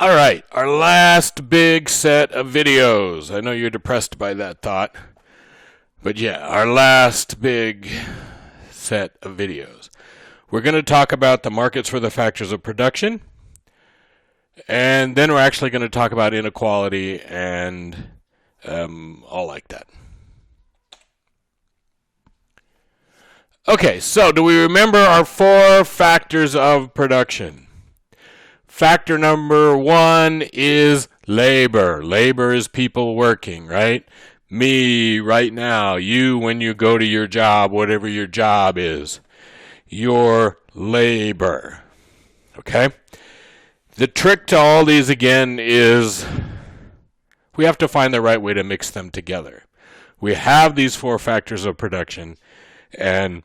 All right, our last big set of videos. I know you're depressed by that thought, but yeah, our last big set of videos. We're going to talk about the markets for the factors of production, and then we're actually going to talk about inequality and all like that. Okay, so do we remember our 4 factors of production? Factor number 1 is labor. Labor is people working, right? Me right now, you when you go to your job, whatever your job is, your labor. Okay? The trick to all these again is we have to find the right way to mix them together. We have these 4 factors of production, and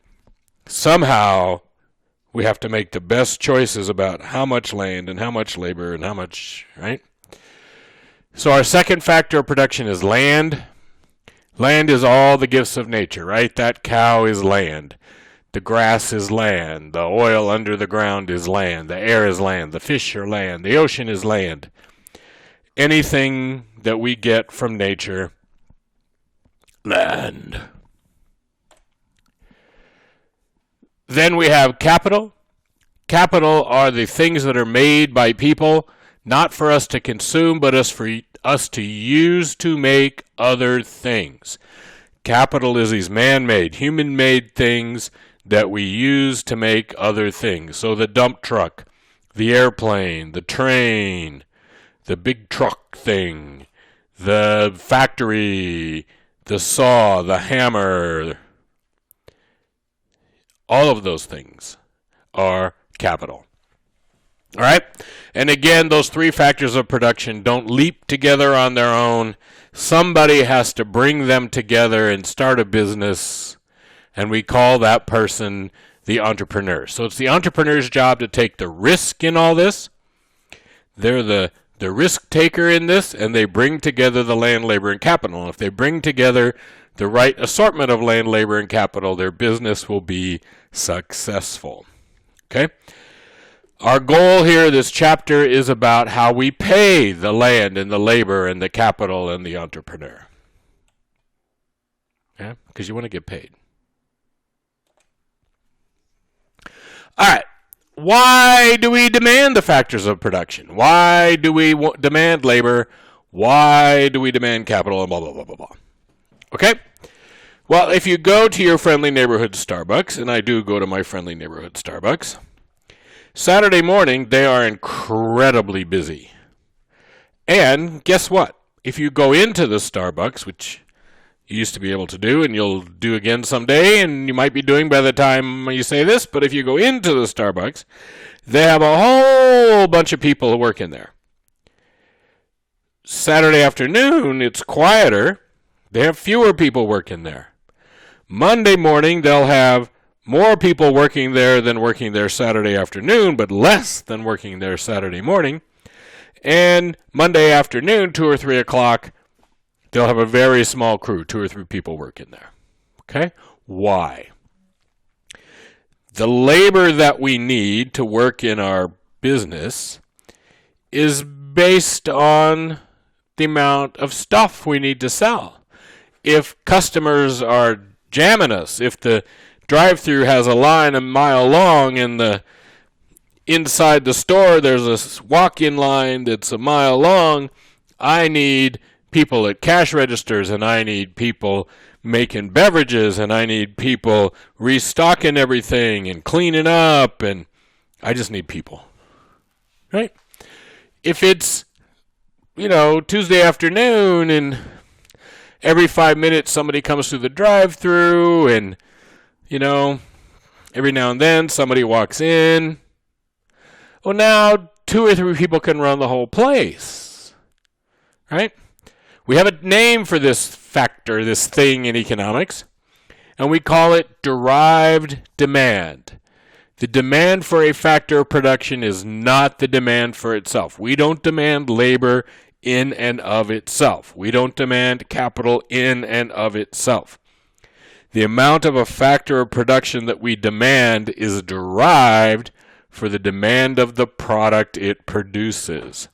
somehow we have to make the best choices about how much land and how much labor and how much, right? So our second factor of production is land. Land is all the gifts of nature, right? That cow is land. The grass is land. The oil under the ground is land. The air is land. The fish are land. The ocean is land. Anything that we get from nature, land. Then we have capital. Capital are the things that are made by people, not for us to consume, but for us to use to make other things. Capital is these man-made, human-made things that we use to make other things. So the dump truck, the airplane, the train, the big truck thing, the factory, the saw, the hammer, all of those things are capital. All right? And again, those 3 factors of production don't leap together on their own. Somebody has to bring them together and start a business, and we call that person the entrepreneur. So it's the entrepreneur's job to take the risk in all this. They're the risk taker in this, and they bring together the land, labor, and capital. And if they bring together the right assortment of land, labor, and capital, their business will be successful. Okay? Our goal here, this chapter, is about how we pay the land and the labor and the capital and the entrepreneur. Yeah? Because you want to get paid. All right. Why do we demand the factors of production? Why do we demand labor? Why do we demand capital? And blah, blah, blah, blah, blah. Okay? Well, if you go to your friendly neighborhood Starbucks, and I do go to my friendly neighborhood Starbucks, Saturday morning they are incredibly busy. And guess what? If you go into the Starbucks, which you used to be able to do, and you'll do again someday, and you might be doing by the time you say this, but if you go into the Starbucks, they have a whole bunch of people who work in there. Saturday afternoon, it's quieter. They have fewer people working there. Monday morning, they'll have more people working there than working there Saturday afternoon, but less than working there Saturday morning. And Monday afternoon, 2 or 3 o'clock, they'll have a very small crew, 2 or 3 people working there. Okay? Why? The labor that we need to work in our business is based on the amount of stuff we need to sell. If customers are jamming us, if the drive-through has a line a mile long and inside the store there's a walk-in line that's a mile long, I need people at cash registers, and I need people making beverages, and I need people restocking everything and cleaning up, and I just need people. Right? If it's, Tuesday afternoon and every 5 minutes somebody comes through the drive-through and, every now and then somebody walks in, well, now 2 or 3 people can run the whole place. Right? We have a name for this factor, this thing in economics, and we call it derived demand. The demand for a factor of production is not the demand for itself. We don't demand labor in and of itself. We don't demand capital in and of itself. The amount of a factor of production that we demand is derived for the demand of the product it produces.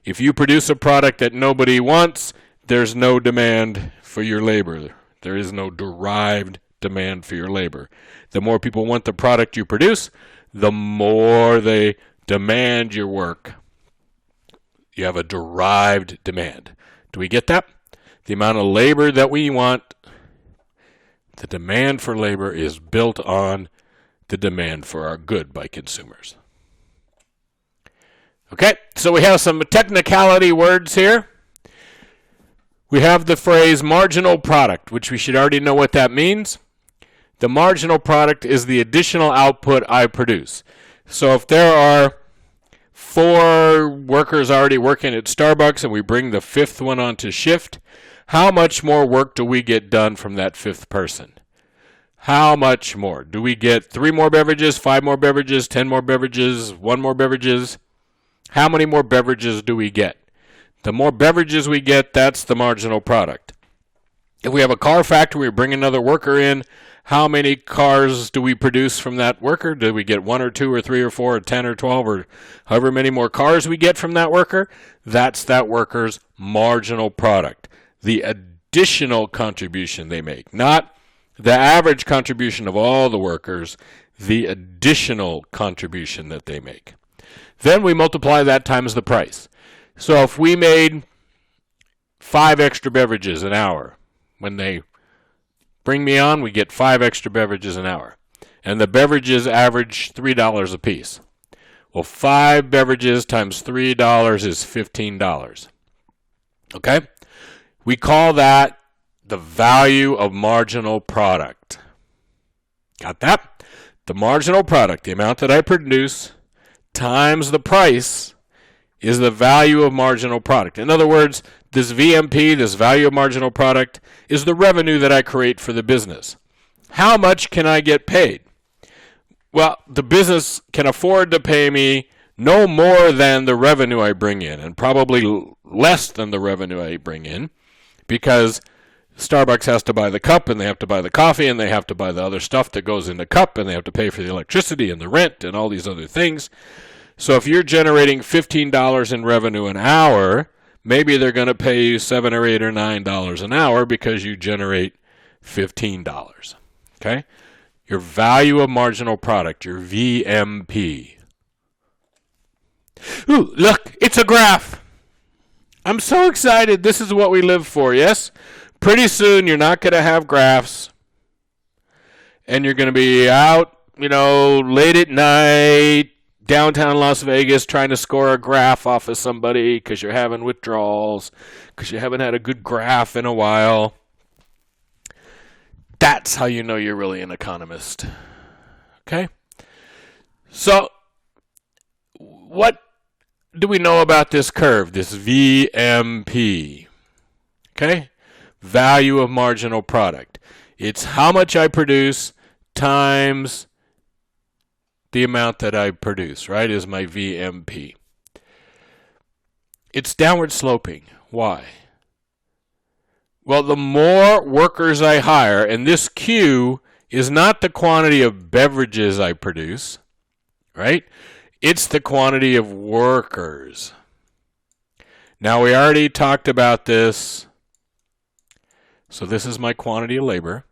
If you produce a product that nobody wants, there's no demand for your labor. There is no derived demand for your labor. The more people want the product you produce, the more they demand your work. You have a derived demand. Do we get that? The amount of labor that we want, the demand for labor is built on the demand for our good by consumers. Okay, so we have some technicality words here. We have the phrase marginal product, which we should already know what that means. The marginal product is the additional output I produce. So if there are 4 workers already working at Starbucks and we bring the 5th one onto shift, how much more work do we get done from that 5th person? How much more? Do we get 3 more beverages, 5 more beverages, 10 more beverages, 1 more beverages? How many more beverages do we get? The more beverages we get, that's the marginal product. If we have a car factory, we bring another worker in, how many cars do we produce from that worker? Do we get 1 or 2 or 3 or 4 or 10 or 12 or however many more cars we get from that worker? That's that worker's marginal product. The additional contribution they make, not the average contribution of all the workers, the additional contribution that they make. Then we multiply that times the price. So if we made 5 extra beverages an hour, when they bring me on, we get 5 extra beverages an hour. And the beverages average $3 a piece. Well, 5 beverages times $3 is $15. Okay? We call that the value of marginal product. Got that? The marginal product, the amount that I produce, times the price, is the value of marginal product. In other words, this VMP, this value of marginal product, is the revenue that I create for the business. How much can I get paid? Well, the business can afford to pay me no more than the revenue I bring in, and probably less than the revenue I bring in, because Starbucks has to buy the cup, and they have to buy the coffee, and they have to buy the other stuff that goes in the cup, and they have to pay for the electricity and the rent and all these other things. So if you're generating $15 in revenue an hour, maybe they're going to pay you $7 or $8 or $9 an hour because you generate $15. Okay? Your value of marginal product, your VMP. Ooh, look, it's a graph. I'm so excited. This is what we live for, yes? Pretty soon you're not going to have graphs, and you're going to be out, late at night, downtown Las Vegas, trying to score a graph off of somebody because you're having withdrawals, because you haven't had a good graph in a while. That's how you know you're really an economist. Okay? So, what do we know about this curve, this VMP? Okay? Value of marginal product. It's how much I produce times the amount that I produce, right, is my VMP. It's downward sloping. Why? Well, the more workers I hire, and this Q is not the quantity of beverages I produce, right? It's the quantity of workers. Now, we already talked about this. So this is my quantity of labor.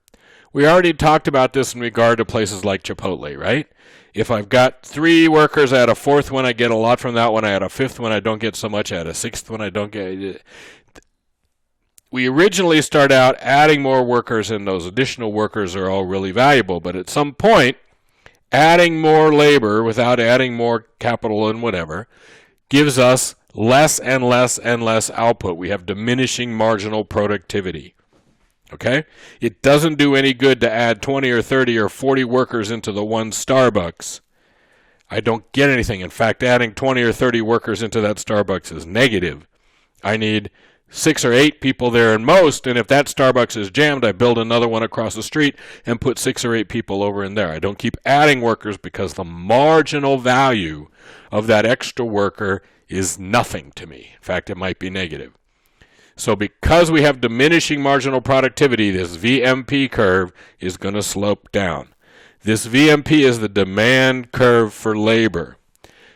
We already talked about this in regard to places like Chipotle, right? If I've got 3 workers, I add a 4th one, I get a lot from that one. I add a 5th one, I don't get so much. I add a 6th one, I don't get. We originally start out adding more workers, and those additional workers are all really valuable. But at some point, adding more labor without adding more capital and whatever gives us less and less and less output. We have diminishing marginal productivity. Okay? It doesn't do any good to add 20 or 30 or 40 workers into the one Starbucks. I don't get anything. In fact, adding 20 or 30 workers into that Starbucks is negative. I need 6 or 8 people there at most, and if that Starbucks is jammed, I build another one across the street and put 6 or 8 people over in there. I don't keep adding workers because the marginal value of that extra worker is nothing to me. In fact, it might be negative. So because we have diminishing marginal productivity, this VMP curve is going to slope down. This VMP is the demand curve for labor.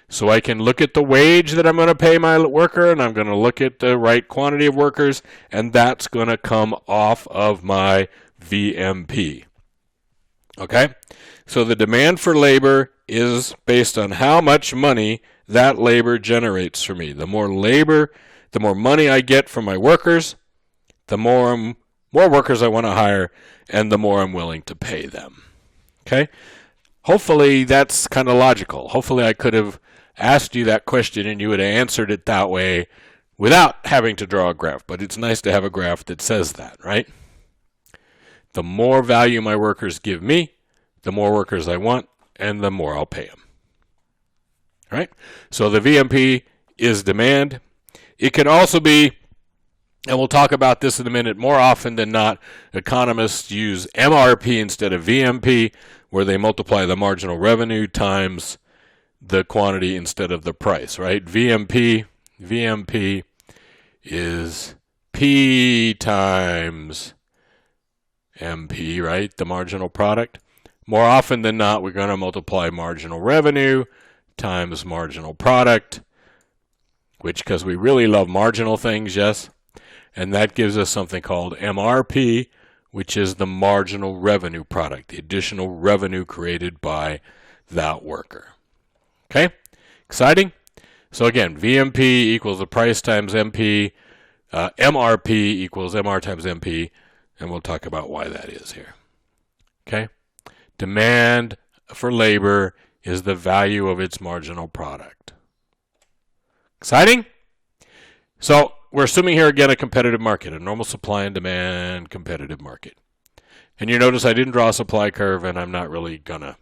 So I can look at the wage that I'm going to pay my worker, and I'm going to look at the right quantity of workers, and that's going to come off of my VMP. Okay? So the demand for labor is based on how much money that labor generates for me. The more labor, the more money I get from my workers, the more workers I want to hire, and the more I'm willing to pay them. Okay? Hopefully that's kind of logical. Hopefully I could have asked you that question and you would have answered it that way without having to draw a graph. But it's nice to have a graph that says that, right? The more value my workers give me, the more workers I want, and the more I'll pay them. All right? So the VMP is demand. It can also be, and we'll talk about this in a minute, more often than not, economists use MRP instead of VMP, where they multiply the marginal revenue times the quantity instead of the price, right? VMP is P times MP, right? The marginal product. More often than not, we're going to multiply marginal revenue times marginal product, which, because we really love marginal things, yes? And that gives us something called MRP, which is the marginal revenue product, the additional revenue created by that worker. Okay? Exciting? So again, VMP equals the price times MP, MRP equals MR times MP, and we'll talk about why that is here. Okay? Demand for labor is the value of its marginal product. Exciting? So we're assuming here again a competitive market, a normal supply and demand competitive market. And you notice I didn't draw a supply curve, and I'm not really gonna.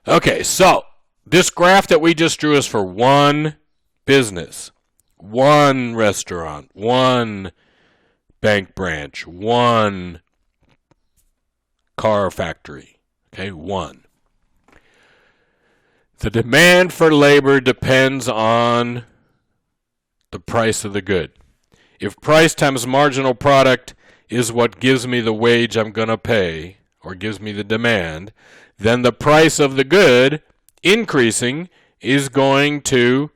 Okay, so this graph that we just drew is for one business, one restaurant, one bank branch, one car factory. Okay, one. The demand for labor depends on the price of the good. If price times marginal product is what gives me the wage I'm going to pay, or gives me the demand, then the price of the good increasing is going to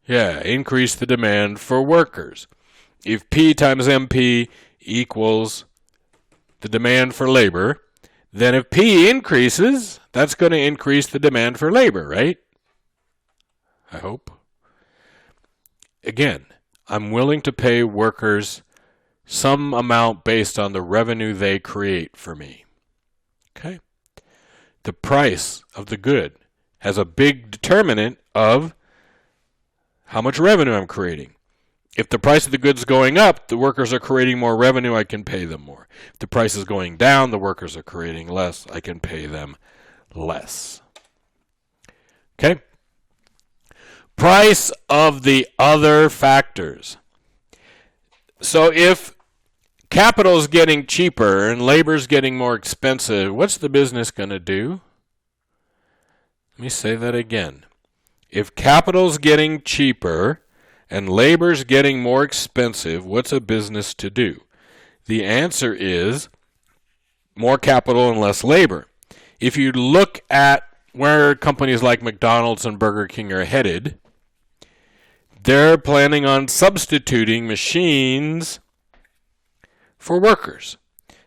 increase the demand for workers. If P times MP equals the demand for labor, then if P increases, that's going to increase the demand for labor, right? I hope. Again, I'm willing to pay workers some amount based on the revenue they create for me. Okay? The price of the good has a big determinant of how much revenue I'm creating. If the price of the good's going up, the workers are creating more revenue, I can pay them more. If the price is going down, the workers are creating less, I can pay them less. Okay? Price of the other factors. So if capital is getting cheaper and labor is getting more expensive, what's the business going to do? Let me say that again. If capital is getting cheaper and labor's getting more expensive, what's a business to do? The answer is more capital and less labor. If you look at where companies like McDonald's and Burger King are headed, they're planning on substituting machines for workers.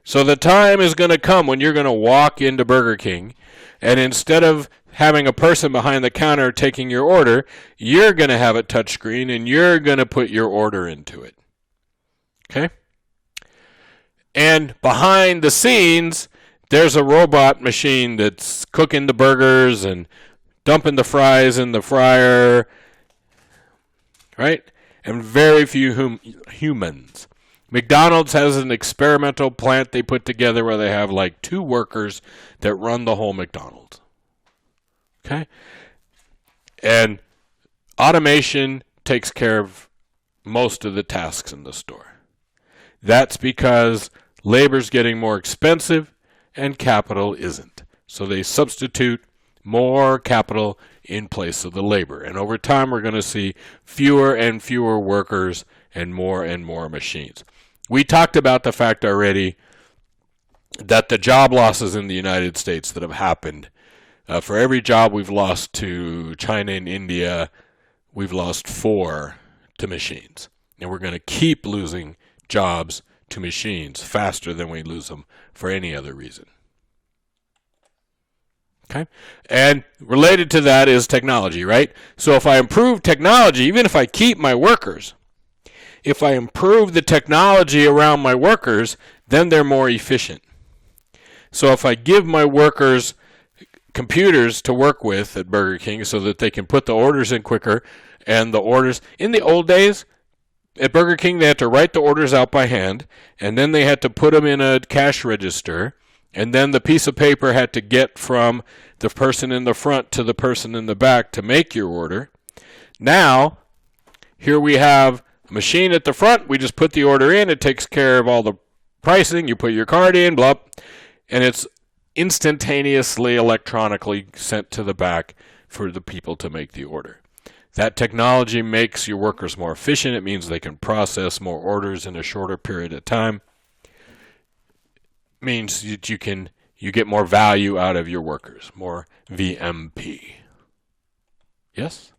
So the time is going to come when you're going to walk into Burger King, and instead of having a person behind the counter taking your order, you're going to have a touchscreen and you're going to put your order into it. Okay? And behind the scenes, there's a robot machine that's cooking the burgers and dumping the fries in the fryer, right? And very few humans. McDonald's has an experimental plant they put together where they have like 2 workers that run the whole McDonald's. Okay? And automation takes care of most of the tasks in the store. That's because labor's getting more expensive and capital isn't. So they substitute more capital in place of the labor. And over time, we're going to see fewer and fewer workers and more machines. We talked about the fact already that the job losses in the United States that have happened For every job we've lost to China and India, we've lost 4 to machines. And we're going to keep losing jobs to machines faster than we lose them for any other reason. Okay? And related to that is technology, right? So if I improve technology, even if I keep my workers, if I improve the technology around my workers, then they're more efficient. So if I give my workers computers to work with at Burger King so that they can put the orders in quicker, and the orders, in the old days, at Burger King, they had to write the orders out by hand, and then they had to put them in a cash register, and then the piece of paper had to get from the person in the front to the person in the back to make your order. Now, here we have a machine at the front. We just put the order in. It takes care of all the pricing. You put your card in, blah, and it's instantaneously electronically sent to the back for the people to make the order. That technology makes your workers more efficient. It means they can process more orders in a shorter period of time. It means that you get more value out of your workers, more VMP. Yes?